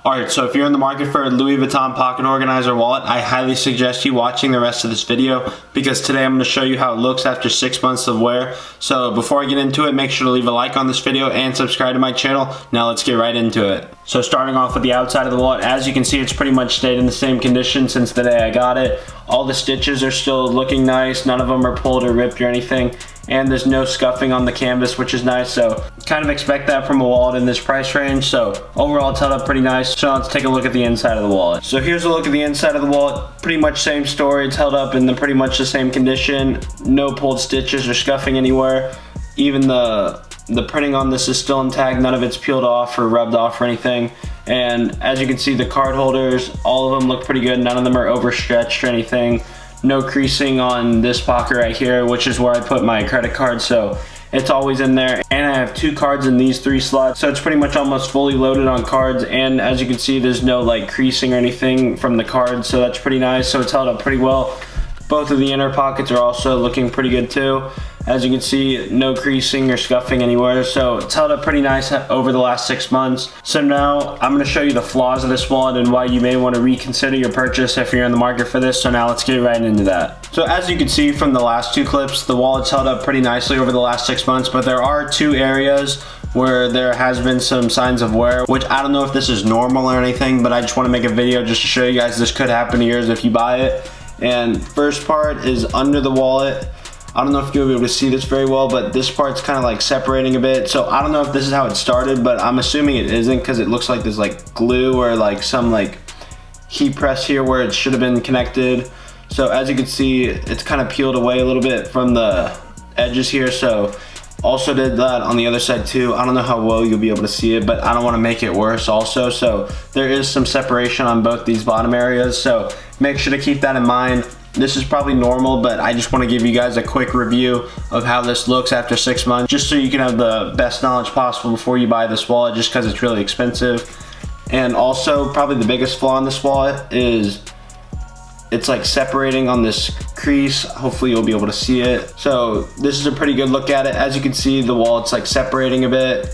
Alright, so if you're in the market for a Louis Vuitton pocket organizer wallet, I highly suggest you watching the rest of this video because today I'm going to show you how it looks after 6 months of wear. So before I get into it, make sure to leave a like on this video and subscribe to my channel. Now let's get right into it. So starting off with the outside of the wallet, as you can see, it's pretty much stayed in the same condition since the day I got it. All the stitches are still looking nice, none of them are pulled or ripped or anything. And there's no scuffing on the canvas, which is nice, so kind of expect that from a wallet in this price range. So overall it's held up pretty nice. So let's take a look at the inside of the wallet. So here's a look at the inside of the wallet. Pretty much same story. It's held up in pretty much the same condition. No pulled stitches or scuffing anywhere. Even the printing on this is still intact. None of it's peeled off or rubbed off or anything. And as you can see, the card holders, all of them look pretty good. None of them are overstretched or anything. No creasing on this pocket right here, which is where I put my credit card, so it's always in there. And I have 2 cards in these 3 slots, so it's pretty much almost fully loaded on cards. And as you can see, there's no like creasing or anything from the cards, so that's pretty nice. So it's held up pretty well. Both of the inner pockets are also looking pretty good too. As you can see, no creasing or scuffing anywhere, so it's held up pretty nice over the last 6 months. So now I'm going to show you the flaws of this wallet and why you may want to reconsider your purchase if you're in the market for this. So now let's get right into that. So as you can see from the last 2 clips, the wallet's held up pretty nicely over the last 6 months, but there are 2 areas where there has been some signs of wear, which I don't know if this is normal or anything, but I just want to make a video just to show you guys this could happen to yours if you buy it. And first part is under the wallet. I don't know if you'll be able to see this very well, but this part's kind of like separating a bit. So I don't know if this is how it started, but I'm assuming it isn't because it looks like there's like glue or like some like heat press here where it should have been connected. So as you can see, it's kind of peeled away a little bit from the edges here. So also did that on the other side too. I don't know how well you'll be able to see it, but I don't want to make it worse also. So there is some separation on both these bottom areas. So make sure to keep that in mind. This is probably normal, but I just want to give you guys a quick review of how this looks after 6 months, just so you can have the best knowledge possible before you buy this wallet, just because it's really expensive. And also, probably the biggest flaw in this wallet is it's like separating on this crease. Hopefully you'll be able to see it. So this is a pretty good look at it. As you can see, the wallet's like separating a bit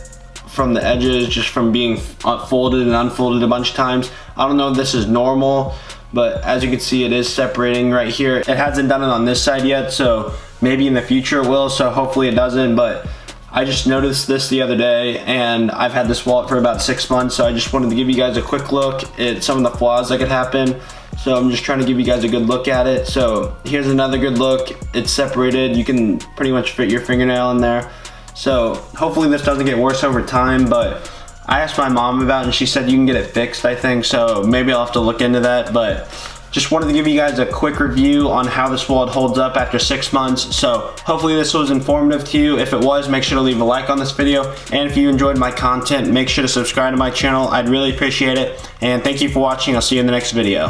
from the edges, just from being folded and unfolded a bunch of times. I don't know if this is normal, but as you can see, it is separating right here. It hasn't done it on this side yet, so maybe in the future it will, so hopefully it doesn't. But I just noticed this the other day, and I've had this wallet for about 6 months, so I just wanted to give you guys a quick look at some of the flaws that could happen. So I'm just trying to give you guys a good look at it. So here's another good look. It's separated. You can pretty much fit your fingernail in there. So hopefully this doesn't get worse over time, but I asked my mom about it and she said you can get it fixed, I think, so maybe I'll have to look into that. But just wanted to give you guys a quick review on how this wallet holds up after 6 months. So hopefully this was informative to you. If it was, make sure to leave a like on this video, and if you enjoyed my content, make sure to subscribe to my channel. I'd really appreciate it, and thank you for watching. I'll see you in the next video.